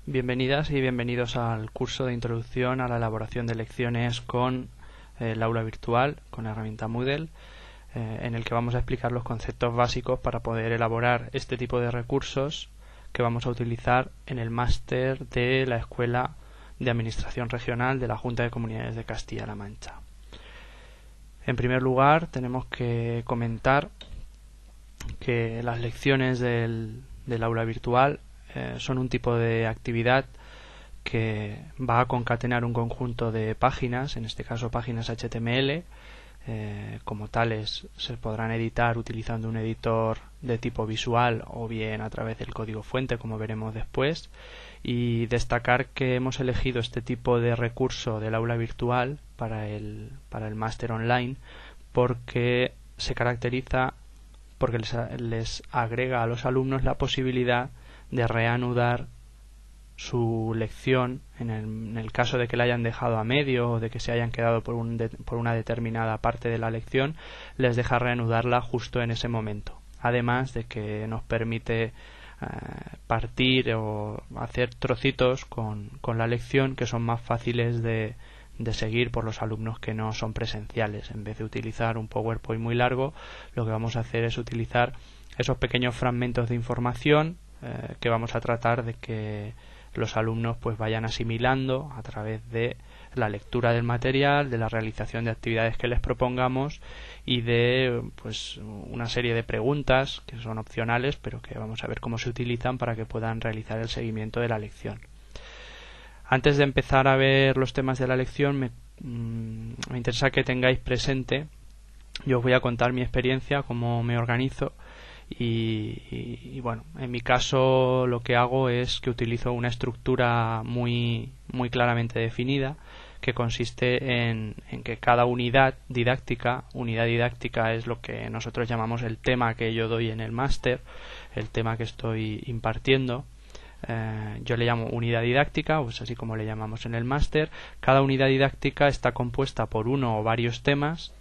Bienvenidas y bienvenidos al curso de introducción a la elaboración de lecciones con el aula virtual, con la herramienta Moodle, en el que vamos a explicar los conceptos básicos para poder elaborar este tipo de recursos que vamos a utilizar en el máster de la Escuela de Administración Regional de la Junta de Comunidades de Castilla-La Mancha. En primer lugar, tenemos que comentar que las lecciones del aula virtual son un tipo de actividad que va a concatenar un conjunto de páginas, en este caso páginas HTML. Como tales se podrán editar utilizando un editor de tipo visual o bien a través del código fuente, como veremos después. Y destacar que hemos elegido este tipo de recurso del aula virtual para el máster online porque se caracteriza porque les agrega a los alumnos la posibilidad de reanudar su lección en el caso de que la hayan dejado a medio o de que se hayan quedado por una determinada parte de la lección. Les deja reanudarla justo en ese momento, además de que nos permite partir o hacer trocitos con la lección que son más fáciles de seguir por los alumnos que no son presenciales. En vez de utilizar un PowerPoint muy largo, lo que vamos a hacer es utilizar esos pequeños fragmentos de información que vamos a tratar de que los alumnos pues vayan asimilando a través de la lectura del material, de la realización de actividades que les propongamos y de pues una serie de preguntas que son opcionales, pero que vamos a ver cómo se utilizan para que puedan realizar el seguimiento de la lección. Antes de empezar a ver los temas de la lección, me interesa que tengáis presente, yo os voy a contar mi experiencia, cómo me organizo. Y bueno, en mi caso lo que hago es que utilizo una estructura muy claramente definida, que consiste en que cada unidad didáctica es lo que nosotros llamamos el tema que yo doy en el máster, el tema que estoy impartiendo. Yo le llamo unidad didáctica, pues así como le llamamos en el máster. Cada unidad didáctica está compuesta por uno o varios temas.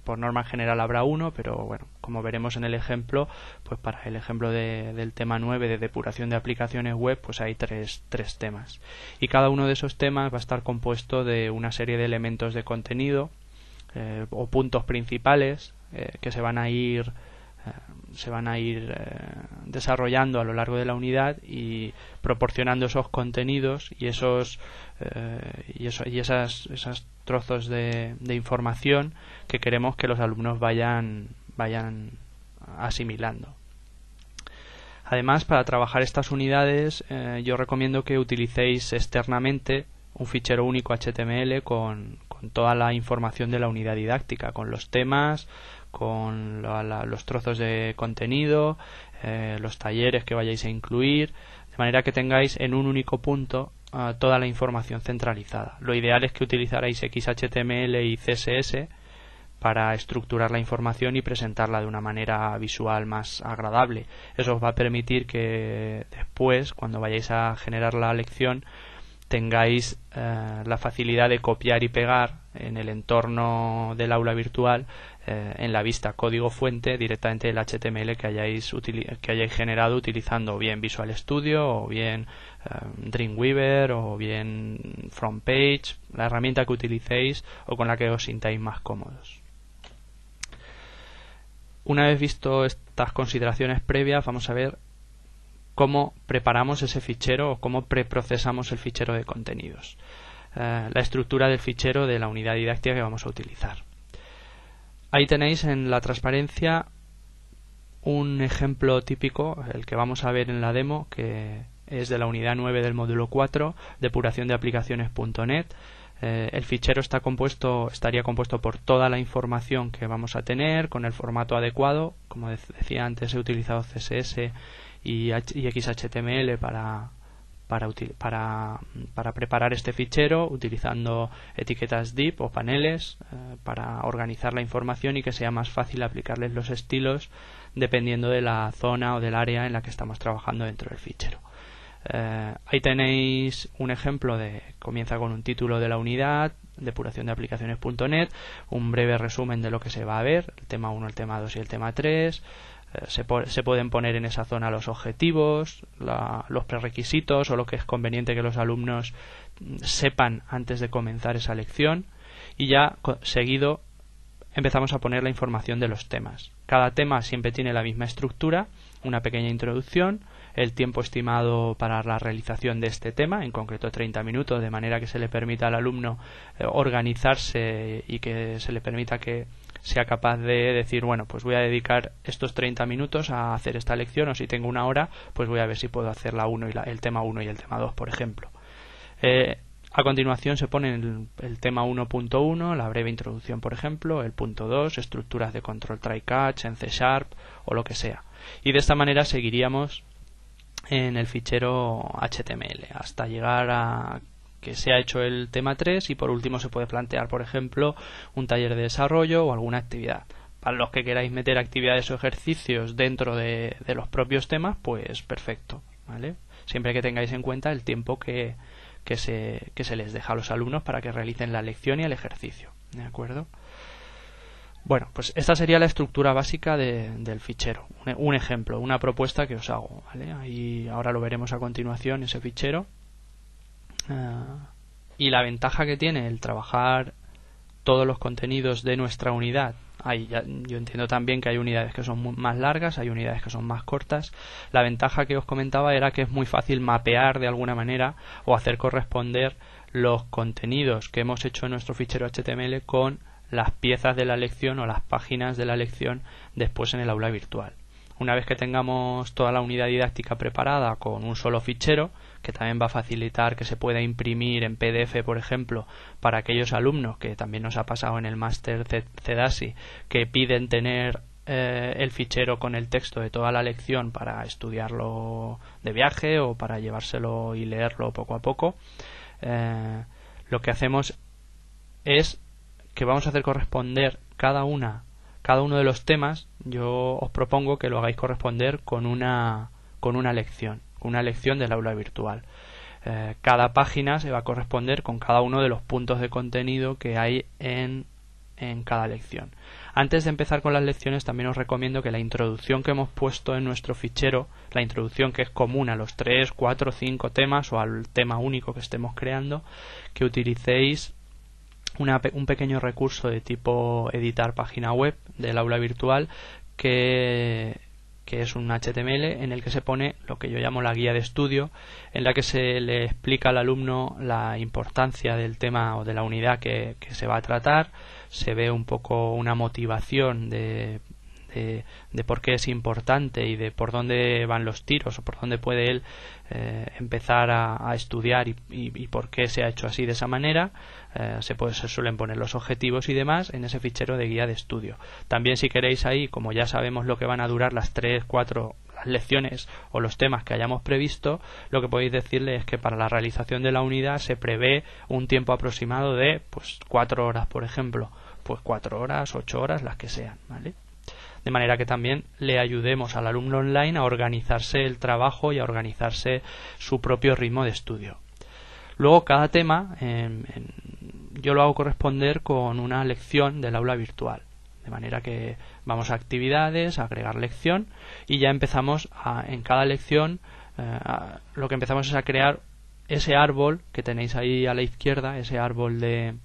Por norma general habrá uno, pero bueno, como veremos en el ejemplo, pues para el ejemplo del tema 9 de depuración de aplicaciones web, pues hay tres temas. Y cada uno de esos temas va a estar compuesto de una serie de elementos de contenido o puntos principales que se van a ir desarrollando a lo largo de la unidad y proporcionando esos contenidos y esos trozos de información que queremos que los alumnos vayan asimilando. Además, para trabajar estas unidades, yo recomiendo que utilicéis externamente un fichero único HTML con toda la información de la unidad didáctica, con los temas, con los trozos de contenido, los talleres que vayáis a incluir, de manera que tengáis en un único punto toda la información centralizada. Lo ideal es que utilizarais XHTML y CSS para estructurar la información y presentarla de una manera visual más agradable. Eso os va a permitir que después, cuando vayáis a generar la lección, tengáis la facilidad de copiar y pegar en el entorno del aula virtual, en la vista código fuente, directamente el HTML que hayáis generado utilizando o bien Visual Studio o bien Dreamweaver o bien FrontPage, la herramienta que utilicéis o con la que os sintáis más cómodos. Una vez visto estas consideraciones previas, vamos a ver cómo preparamos ese fichero o cómo preprocesamos el fichero de contenidos. La estructura del fichero de la unidad didáctica que vamos a utilizar. Ahí tenéis en la transparencia un ejemplo típico, el que vamos a ver en la demo, que es de la unidad 9 del módulo 4, depuración de aplicaciones.net. El fichero estaría compuesto por toda la información que vamos a tener, con el formato adecuado. Como decía antes, he utilizado CSS y XHTML para preparar este fichero, utilizando etiquetas div o paneles para organizar la información y que sea más fácil aplicarles los estilos dependiendo de la zona o del área en la que estamos trabajando dentro del fichero. Ahí tenéis un ejemplo comienza con un título de la unidad, depuración de aplicaciones.net, un breve resumen de lo que se va a ver, el tema 1, el tema 2 y el tema 3, se pueden poner en esa zona los objetivos, los prerequisitos o lo que es conveniente que los alumnos sepan antes de comenzar esa lección, y ya seguido empezamos a poner la información de los temas. Cada tema siempre tiene la misma estructura: una pequeña introducción, el tiempo estimado para la realización de este tema, en concreto 30 minutos, de manera que se le permita al alumno organizarse y que se le permita que sea capaz de decir, bueno, pues voy a dedicar estos 30 minutos a hacer esta lección, o si tengo una hora, pues voy a ver si puedo hacer el tema 1 y el tema 2, por ejemplo. A continuación se pone el tema 1.1, la breve introducción, por ejemplo, el punto 2, estructuras de control try-catch en C# o lo que sea. Y de esta manera seguiríamos en el fichero HTML hasta llegar a que se ha hecho el tema 3, y por último se puede plantear, por ejemplo, un taller de desarrollo o alguna actividad. Para los que queráis meter actividades o ejercicios dentro de los propios temas, pues perfecto, ¿vale? Siempre que tengáis en cuenta el tiempo que se les deja a los alumnos para que realicen la lección y el ejercicio, ¿de acuerdo? Bueno, pues esta sería la estructura básica del fichero. Un ejemplo, una propuesta que os hago, ¿vale? Ahí ahora lo veremos a continuación, ese fichero. Y la ventaja que tiene el trabajar todos los contenidos de nuestra unidad. Yo entiendo también que hay unidades que son más largas, hay unidades que son más cortas. La ventaja que os comentaba era que es muy fácil mapear de alguna manera o hacer corresponder los contenidos que hemos hecho en nuestro fichero HTML con las piezas de la lección o las páginas de la lección después en el aula virtual. Una vez que tengamos toda la unidad didáctica preparada con un solo fichero, que también va a facilitar que se pueda imprimir en PDF, por ejemplo, para aquellos alumnos, que también nos ha pasado en el máster CEDASI, que piden tener el fichero con el texto de toda la lección para estudiarlo de viaje o para llevárselo y leerlo poco a poco. Lo que hacemos es que vamos a hacer corresponder cada uno de los temas. Yo os propongo que lo hagáis corresponder con una lección del aula virtual. Cada página se va a corresponder con cada uno de los puntos de contenido que hay en cada lección. Antes de empezar con las lecciones, también os recomiendo que la introducción que hemos puesto en nuestro fichero, la introducción que es común a los 3, 4, 5 temas o al tema único que estemos creando, que utilicéis un pequeño recurso de tipo editar página web del aula virtual, que es un HTML en el que se pone lo que yo llamo la guía de estudio, en la que se le explica al alumno la importancia del tema o de la unidad que se va a tratar. Se ve un poco una motivación de por qué es importante y de por dónde van los tiros o por dónde puede él empezar a estudiar y por qué se ha hecho así de esa manera. Se suelen poner los objetivos y demás en ese fichero de guía de estudio. También, si queréis, ahí, como ya sabemos lo que van a durar las 3, 4 las lecciones o los temas que hayamos previsto, lo que podéis decirle es que para la realización de la unidad se prevé un tiempo aproximado de 4 horas, por ejemplo, pues 4 horas, 8 horas, las que sean, ¿vale? De manera que también le ayudemos al alumno online a organizarse el trabajo y a organizarse su propio ritmo de estudio. Luego, cada tema yo lo hago corresponder con una lección del aula virtual, de manera que vamos a actividades, a agregar lección, y ya empezamos en cada lección lo que empezamos es a crear ese árbol que tenéis ahí a la izquierda, ese árbol de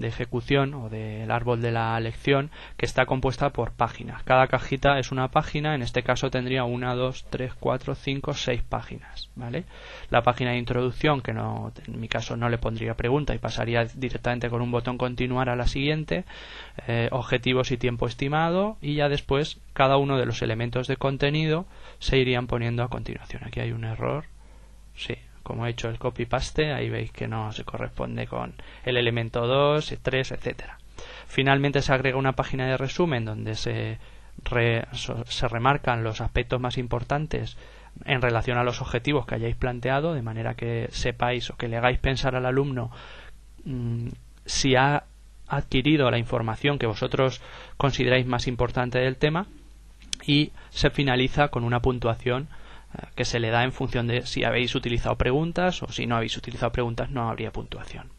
ejecución o del árbol de la lección, que está compuesta por páginas. Cada cajita es una página. En este caso tendría 1, 2, 3, 4, 5, 6 páginas, ¿vale? La página de introducción, que no, en mi caso no le pondría pregunta y pasaría directamente con un botón continuar a la siguiente, objetivos y tiempo estimado, y ya después cada uno de los elementos de contenido se irían poniendo a continuación. Aquí hay un error, sí, como he hecho el copy-paste, ahí veis que no se corresponde con el elemento 2, 3, etcétera. Finalmente se agrega una página de resumen donde se remarcan los aspectos más importantes en relación a los objetivos que hayáis planteado, de manera que sepáis o que le hagáis pensar al alumno si ha adquirido la información que vosotros consideráis más importante del tema, y se finaliza con una puntuación que se le da en función de si habéis utilizado preguntas, o si no habéis utilizado preguntas no habría puntuación.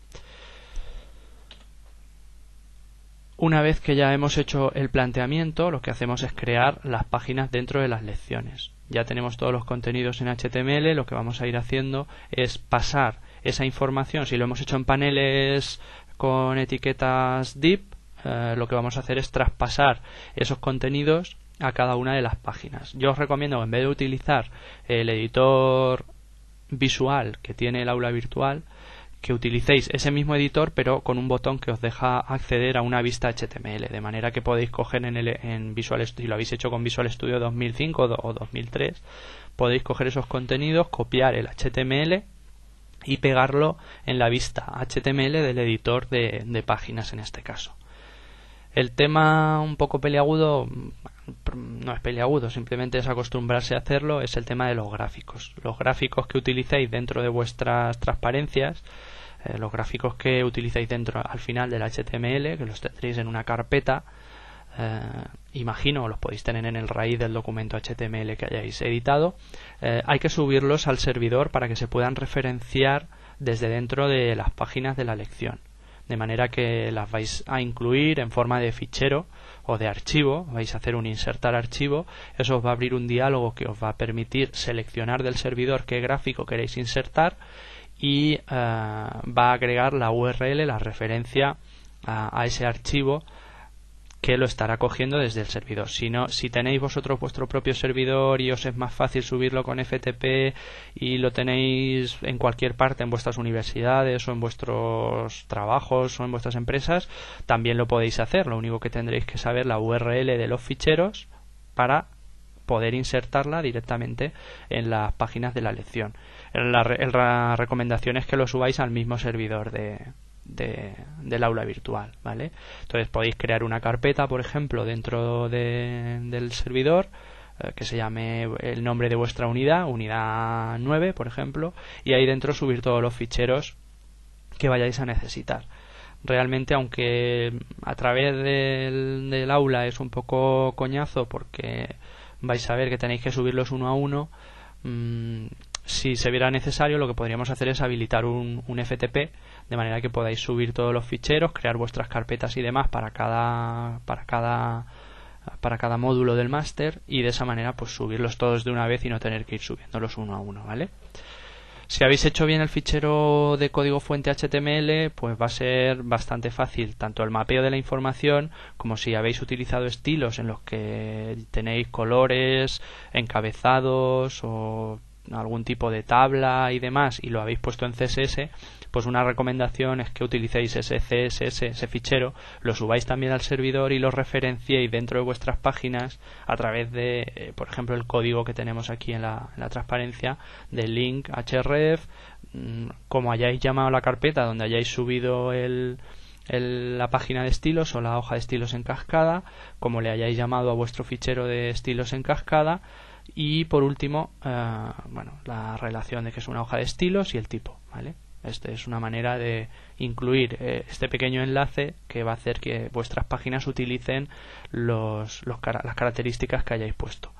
Una vez que ya hemos hecho el planteamiento, lo que hacemos es crear las páginas dentro de las lecciones. Ya tenemos todos los contenidos en HTML, lo que vamos a ir haciendo es pasar esa información. Si lo hemos hecho en paneles con etiquetas div, lo que vamos a hacer es traspasar esos contenidos a cada una de las páginas. Yo os recomiendo que en vez de utilizar el editor visual que tiene el aula virtual, que utilicéis ese mismo editor pero con un botón que os deja acceder a una vista HTML, de manera que podéis coger en Visual Studio, si lo habéis hecho con Visual Studio 2005 o 2003, podéis coger esos contenidos, copiar el HTML y pegarlo en la vista HTML del editor de páginas en este caso. El tema un poco peliagudo, no es peliagudo, simplemente es acostumbrarse a hacerlo, es el tema de los gráficos. Los gráficos que utilicéis dentro de vuestras transparencias, los gráficos que utilicéis dentro al final del HTML, que los tendréis en una carpeta, imagino los podéis tener en el raíz del documento HTML que hayáis editado, hay que subirlos al servidor para que se puedan referenciar desde dentro de las páginas de la lección, de manera que las vais a incluir en forma de fichero o de archivo. Vais a hacer un insertar archivo, eso os va a abrir un diálogo que os va a permitir seleccionar del servidor qué gráfico queréis insertar y va a agregar la URL, la referencia a ese archivo, que lo estará cogiendo desde el servidor. Si tenéis vosotros vuestro propio servidor y os es más fácil subirlo con FTP y lo tenéis en cualquier parte, en vuestras universidades o en vuestros trabajos o en vuestras empresas, también lo podéis hacer. Lo único que tendréis que saber la URL de los ficheros para poder insertarla directamente en las páginas de la lección. La recomendación es que lo subáis al mismo servidor del aula virtual, ¿vale? Entonces podéis crear una carpeta, por ejemplo, dentro del servidor que se llame el nombre de vuestra unidad 9, por ejemplo, y ahí dentro subir todos los ficheros que vayáis a necesitar. Realmente, aunque a través del aula es un poco coñazo porque vais a ver que tenéis que subirlos uno a uno, si se viera necesario, lo que podríamos hacer es habilitar un FTP, de manera que podáis subir todos los ficheros, crear vuestras carpetas y demás para cada módulo del máster, y de esa manera pues subirlos todos de una vez y no tener que ir subiéndolos uno a uno, ¿vale? Si habéis hecho bien el fichero de código fuente HTML, pues va a ser bastante fácil tanto el mapeo de la información como si habéis utilizado estilos en los que tenéis colores, encabezados o algún tipo de tabla y demás, y lo habéis puesto en CSS, pues una recomendación es que utilicéis ese CSS, ese fichero, lo subáis también al servidor y lo referenciéis dentro de vuestras páginas a través de, por ejemplo, el código que tenemos aquí en la transparencia del link href, como hayáis llamado la carpeta donde hayáis subido la página de estilos o la hoja de estilos en cascada, como le hayáis llamado a vuestro fichero de estilos en cascada, y por último la relación de que es una hoja de estilos y el tipo, ¿vale? Esta es una manera de incluir este pequeño enlace que va a hacer que vuestras páginas utilicen las características que hayáis puesto.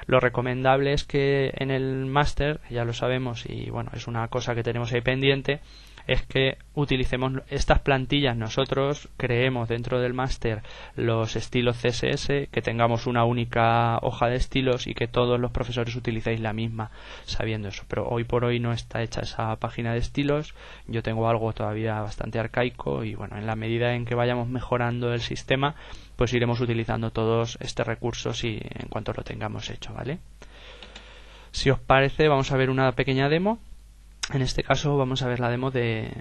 Lo recomendable es que en el máster, ya lo sabemos y bueno, es una cosa que tenemos ahí pendiente, es que utilicemos estas plantillas, nosotros creemos dentro del máster los estilos CSS, que tengamos una única hoja de estilos y que todos los profesores utilicéis la misma, sabiendo eso. Pero hoy por hoy no está hecha esa página de estilos, yo tengo algo todavía bastante arcaico y bueno, en la medida en que vayamos mejorando el sistema, pues iremos utilizando todos este recurso en cuanto lo tengamos hecho, ¿vale? Si os parece, vamos a ver una pequeña demo. En este caso vamos a ver la demo de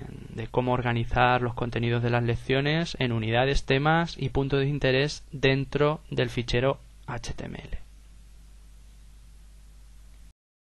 cómo organizar los contenidos de las lecciones en unidades, temas y puntos de interés dentro del fichero HTML.